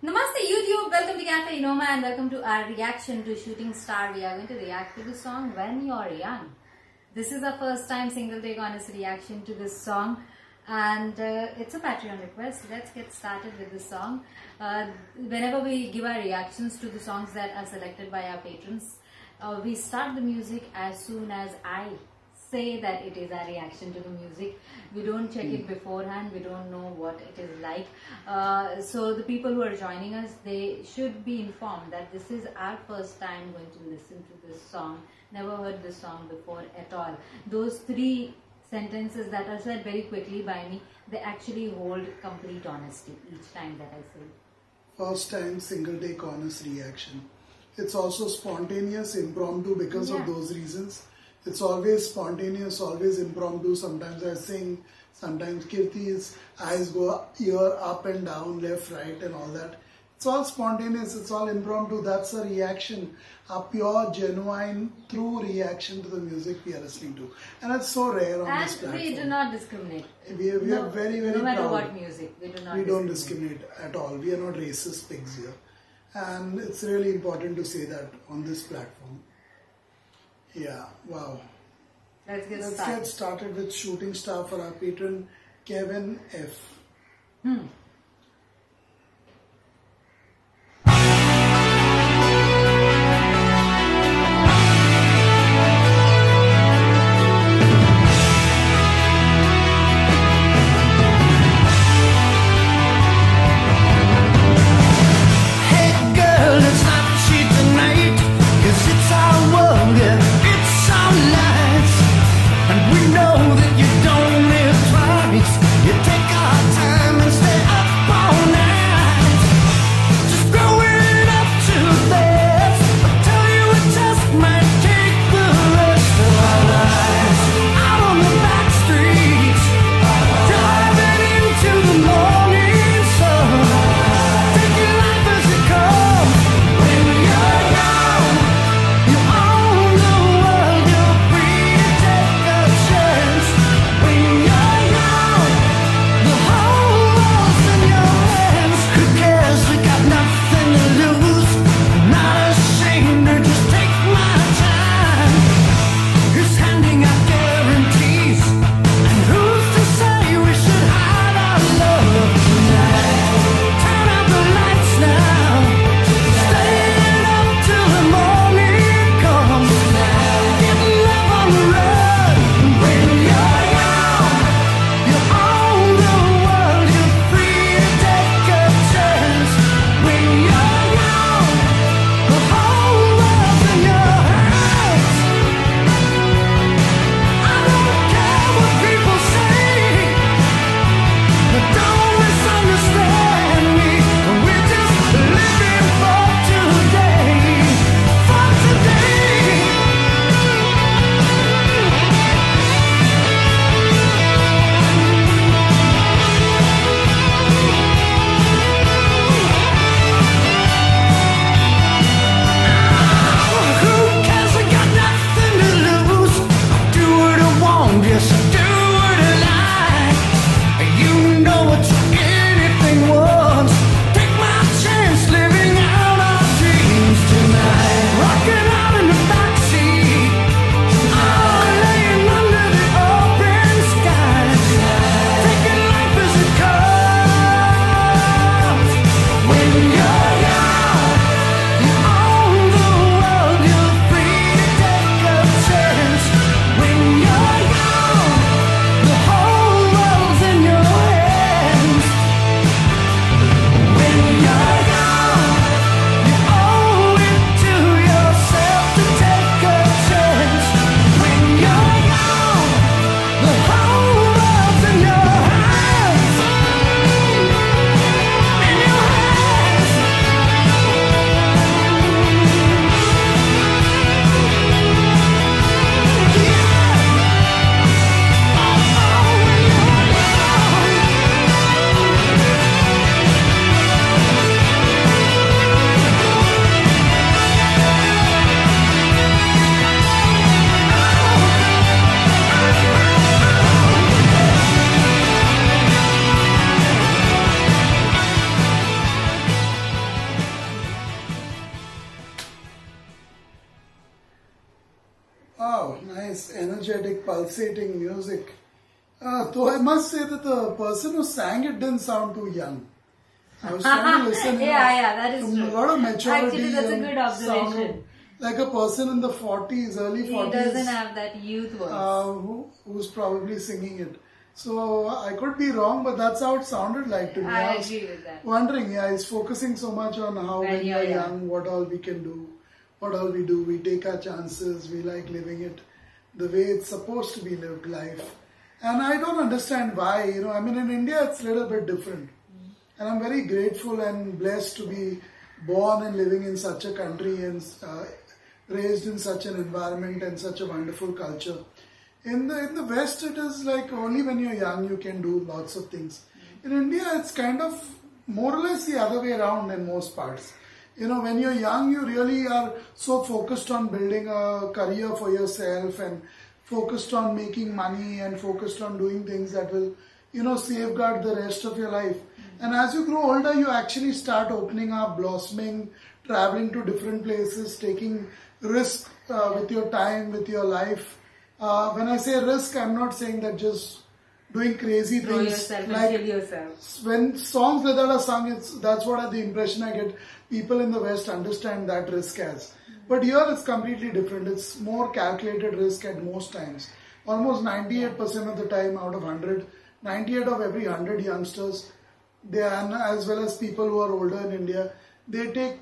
Namaste YouTube, welcome to Cafe Inoma and welcome to our reaction to Shooting Star. We are going to react to the song When You're Young. This is our first time single take honest reaction to this song and it's a Patreon request. Let's get started with the song. Whenever we give our reactions to the songs that are selected by our patrons, we start the music as soon as I say that it is our reaction to the music. We don't check it beforehand, we don't know what it is like. So the people who are joining us, they should be informed that this is our first time going to listen to this song. Never heard this song before at all. Those three sentences that are said very quickly by me, they actually hold complete honesty each time that I say. First time single take honest reaction. It's also spontaneous, impromptu because of those reasons. It's always spontaneous, always impromptu. Sometimes I sing, sometimes Kirti's eyes go ear up and down, left, right and all that. It's all spontaneous, it's all impromptu. That's a reaction, a pure, genuine, true reaction to the music we are listening to. And it's so rare on this platform. And we do not discriminate. We are very, very proud. No matter what music, we don't discriminate at all. We are not racist pigs here. And it's really important to say that on this platform. Yeah, wow. Let's get started with Shooting Star for our patron, Kevin F. You take our time and stay nice, energetic, pulsating music. Though I must say that the person who sang it didn't sound too young. I was trying to listen. Yeah, that is true. A lot of maturity. Actually, that's a good observation. Like a person in the 40s, early 40s. He doesn't have that youth voice. Who's probably singing it. So I could be wrong, but that's how it sounded like to me. I agree with that. Wondering, he's focusing so much on how when you're young, what all we can do, what all we do. We take our chances, we like living it the way it's supposed to be lived, life. And I don't understand why, I mean, in India it's a little bit different. And I'm very grateful and blessed to be born and living in such a country and raised in such an environment and such a wonderful culture. In the West, it is like only when you're young you can do lots of things. In India, it's kind of more or less the other way around in most parts. When you're young, you really are so focused on building a career for yourself and focused on making money and focused on doing things that will, safeguard the rest of your life. And as you grow older, you actually start opening up, blossoming, traveling to different places, taking risk with your time, with your life. When I say risk, I'm not saying that just doing crazy Throw things. Yourself like and kill yourself. When songs like that are sung, that's what the impression I get. People in the West understand that risk as. But here it's completely different. It's more calculated risk at most times. Almost 98% of the time out of 100, 98 of every 100 youngsters, as well as people who are older in India, they take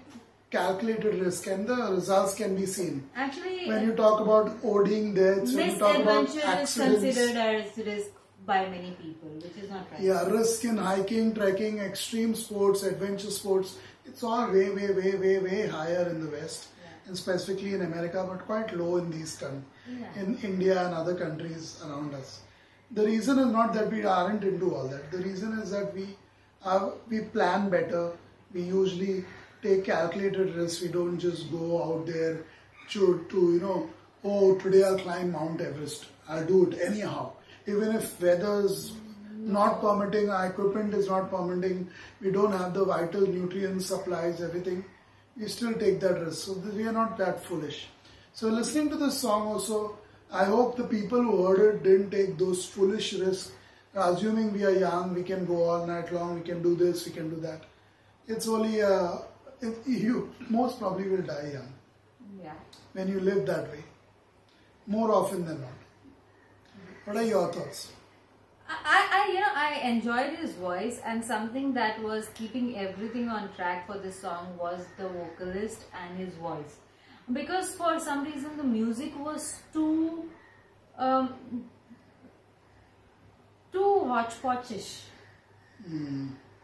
calculated risk and the results can be seen. Actually, when you talk about ODing deaths, when you talk about accidents, is considered as risk by many people, which is not right. Yeah, risk in hiking, trekking, extreme sports, adventure sports, it's all way, way, way, way, way higher in the West, and specifically in America, but quite low in in India and other countries around us. The reason is not that we aren't into all that. The reason is that we plan better. We usually take calculated risks. We don't just go out there to oh, today I'll climb Mount Everest. I'll do it anyhow. Even if weather's not permitting, our equipment is not permitting, we don't have the vital nutrient supplies, everything, we still take that risk. So we are not that foolish. So listening to this song also, I hope the people who heard it didn't take those foolish risks, assuming we are young, we can go all night long, we can do this, we can do that. It's only, you most probably will die young. Yeah. When you live that way. More often than not. What are your thoughts? I enjoyed his voice, and something that was keeping everything on track for this song was the vocalist and his voice. Because for some reason the music was too hodgepodge-ish.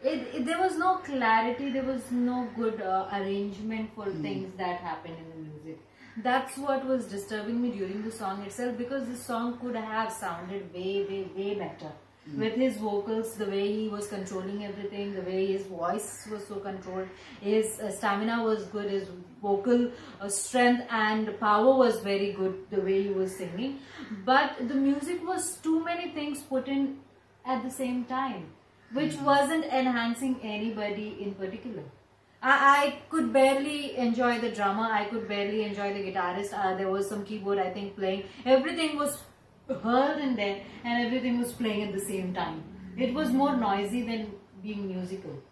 There was no clarity, there was no good arrangement for things that happened in the music. That's what was disturbing me during the song itself, because the song could have sounded way, way, way better. With his vocals, the way he was controlling everything, the way his voice was so controlled, his stamina was good, his vocal strength and power was very good, the way he was singing. But the music was too many things put in at the same time, which wasn't enhancing anybody in particular. I could barely enjoy the drummer, I could barely enjoy the guitarist, there was some keyboard I think playing, everything was heard in there and everything was playing at the same time. It was more noisy than being musical.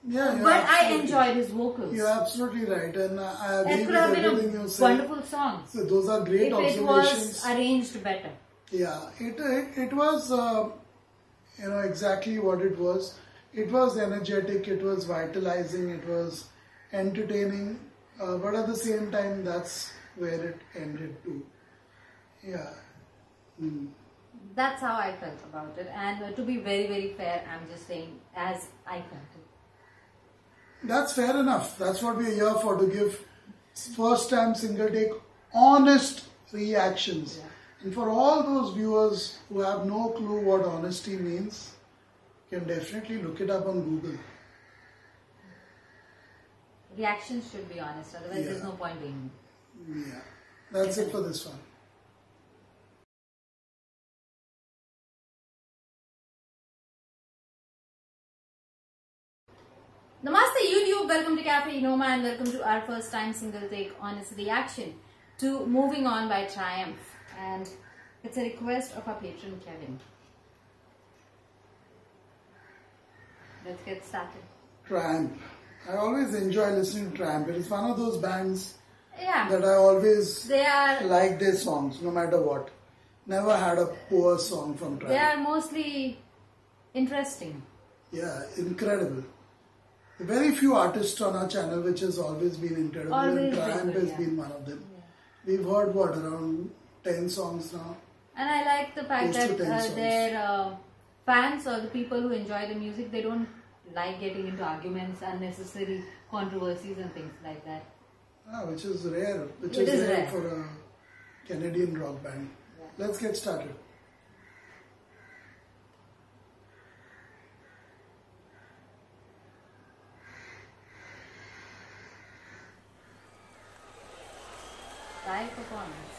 Yeah, but I enjoyed his vocals. You're absolutely right, and I agree with everything you said. Wonderful song. So those are great observations. It was arranged better. Yeah, it was exactly what it was. It was energetic, it was vitalizing, it was entertaining, but at the same time, that's where it ended too. Yeah. That's how I felt about it, and to be very, very fair, I'm just saying as I felt it. That's fair enough. That's what we're here for, to give first time single take honest reactions. Yeah. And for all those viewers who have no clue what honesty means, you can definitely look it up on Google. Reactions should be honest, otherwise there's no point being. Yeah. That's it for this one. Namaste YouTube, welcome to Cafe Enoma and welcome to our first time single take honest reaction to Moving On by Triumph. And It's a request of our patron Kevin. Let's get started. Tramp. I always enjoy listening to Tramp. It is one of those bands Yeah. that I always They are like their songs, no matter what. Never had a poor song from Tramp. they are mostly interesting. Yeah, incredible. Very few artists on our channel which has always been incredible, Always and Tramp been good, has yeah. been one of them. We've heard around 10 songs now. And I like the fact Close to that 10 songs. their fans or the people who enjoy the music, they don't like getting into arguments, unnecessary controversies and things like that. Which is rare. Which It is is rare rare. for a Canadian rock band. Yeah. Let's get started. Live performance.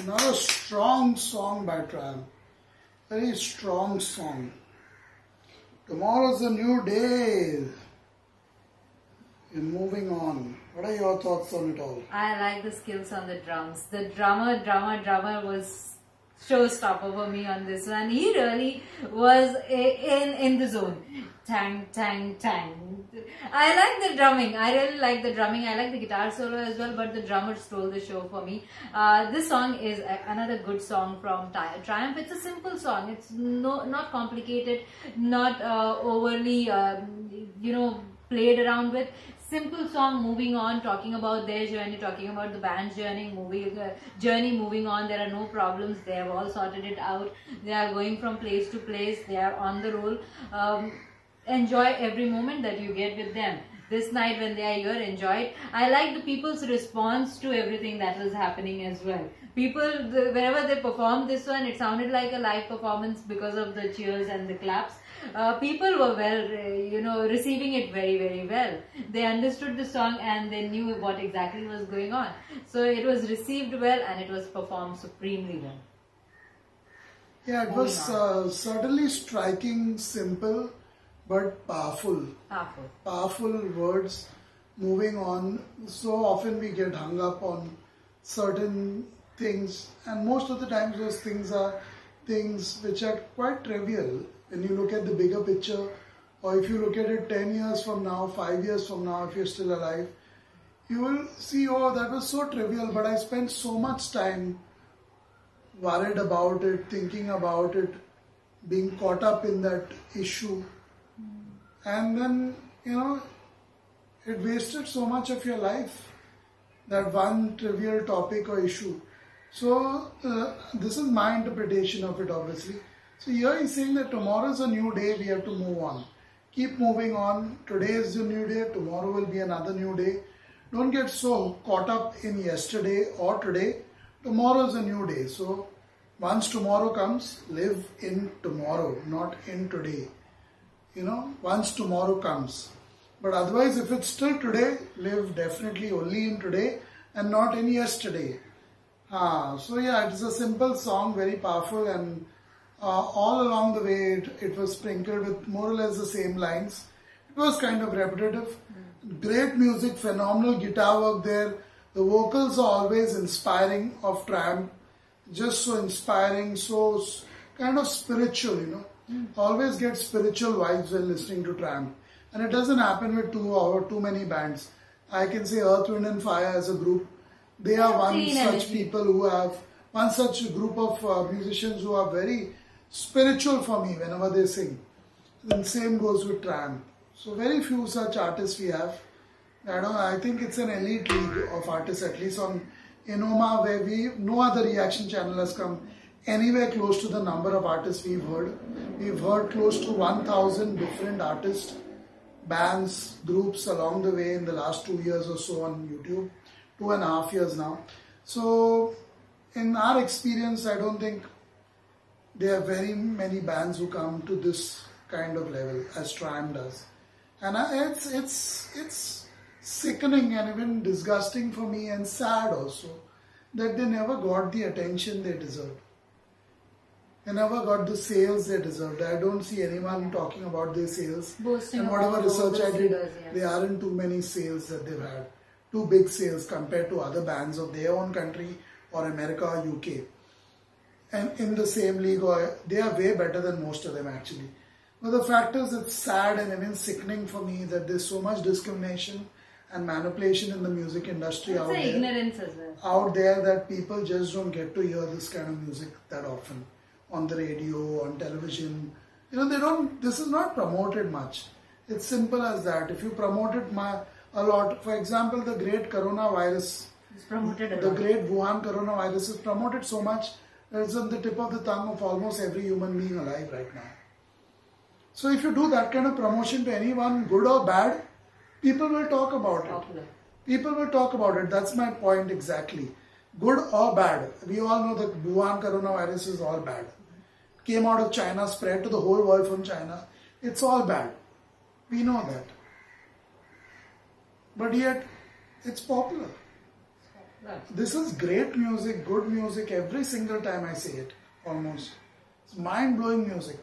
Another strong song by Triumph. Very strong song. Tomorrow's a new day. You're moving on. What are your thoughts on it all? I like the skills on the drums. The drummer was showstopper for me on this one. He really was in the zone. Tang, tang, tang. I like the drumming. I really like the drumming. I like the guitar solo as well, but the drummer stole the show for me. This song is another good song from Triumph. It's a simple song. It's not complicated, not overly, played around with. Simple song, moving on, talking about their journey, talking about the band's journey, moving on. There are no problems. They have all sorted it out. They are going from place to place. They are on the roll. Enjoy every moment that you get with them. This night when they are here, enjoy it. I like the people's response to everything that was happening as well. People, wherever they performed this one, it sounded like a live performance because of the cheers and the claps. People were receiving it very, very well. They understood the song and they knew what exactly was going on. So it was received well and it was performed supremely well. Yeah, it was certainly striking, simple, but powerful. Powerful words. Moving on. So often we get hung up on certain things, and most of the times those things are things which are quite trivial. When you look at the bigger picture, or if you look at it 10 years from now, 5 years from now, if you're still alive, you will see, oh, that was so trivial, but I spent so much time worried about it, thinking about it, being caught up in that issue. And then, it wasted so much of your life, that one trivial topic or issue. So, this is my interpretation of it, obviously. So here he's saying that tomorrow is a new day, we have to move on. Keep moving on. Today is the new day, tomorrow will be another new day. Don't get so caught up in yesterday or today. Tomorrow is a new day. So once tomorrow comes, live in tomorrow, not in today. Once tomorrow comes. But otherwise, if it's still today, live definitely only in today and not in yesterday. So yeah, it's a simple song, very powerful, and all along the way it was sprinkled with more or less the same lines. It was kind of repetitive. Great music, phenomenal guitar work there. The vocals are always inspiring of Triumph. Just so inspiring, so kind of spiritual, Always get spiritual vibes when listening to Triumph. And it doesn't happen with too many bands. I can say Earth, Wind and Fire as a group. They are one such people who have, one such group of musicians who are very spiritual for me whenever they sing. And same goes with Triumph. So very few such artists we have. I think it's an elite league of artists, at least on Enoma, where no other reaction channel has come anywhere close to the number of artists we've heard. We've heard close to 1,000 different artists, bands, groups along the way in the last 2 years or so on YouTube. 2.5 years now. So in our experience, I don't think there are very many bands who come to this kind of level as Triumph does. And it's sickening and even disgusting for me, and sad also, that they never got the attention they deserved. They never got the sales they deserved. I don't see anyone talking about their sales. Boasting, and whatever research I did, figures, yes. There aren't too many sales that they've had. Too big sales compared to other bands of their own country or America or UK. And in the same league, or they are way better than most of them actually. But the fact is, it's sad and even sickening for me that there's so much discrimination and manipulation in the music industry out there. Ignorance as well. Out there, that people just don't get to hear this kind of music that often. On the radio, on television. This is not promoted much. It's simple as that. If you promote it a lot, for example, the great coronavirus, it's promoted a lot. The great Wuhan coronavirus is promoted so much that it's on the tip of the tongue of almost every human being alive right now. So if you do that kind of promotion to anyone, good or bad, people will talk about it. People will talk about it. That's my point exactly. Good or bad. We all know that Wuhan coronavirus is all bad. Came out of China, spread to the whole world from China. It's all bad. We know that. But yet, it's popular. Right. This is great music, good music, every single time I say it, almost. It's mind-blowing music.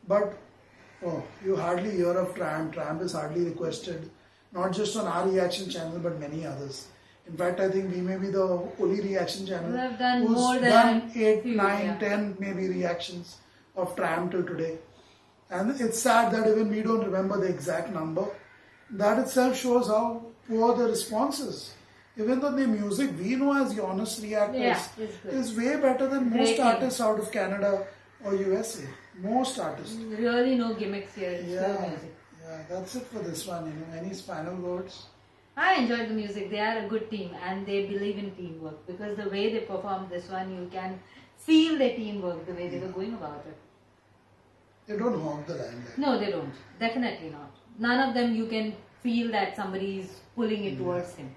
But, oh, you hardly hear of Tramp. Tramp is hardly requested, not just on our reaction channel, but many others. In fact, I think we may be the only reaction channel We have done who's more done than 8, few, 9, yeah. 10 maybe reactions of Tramp till today. And it's sad that even we don't remember the exact number. That itself shows how poor the response is. Even though the music we know as the honest reactors Yeah, it's good. is way better than most Great artists out of Canada or USA. Most artists. Really no gimmicks here. It's Yeah, pure music. yeah, that's it for this one. Any final words? I enjoyed the music. They are a good team and they believe in teamwork because the way they performed this one, you can feel their teamwork, the way they were going about it. They don't hog the limelight. No, they don't. Definitely not. None of them you can feel that somebody is pulling it towards him.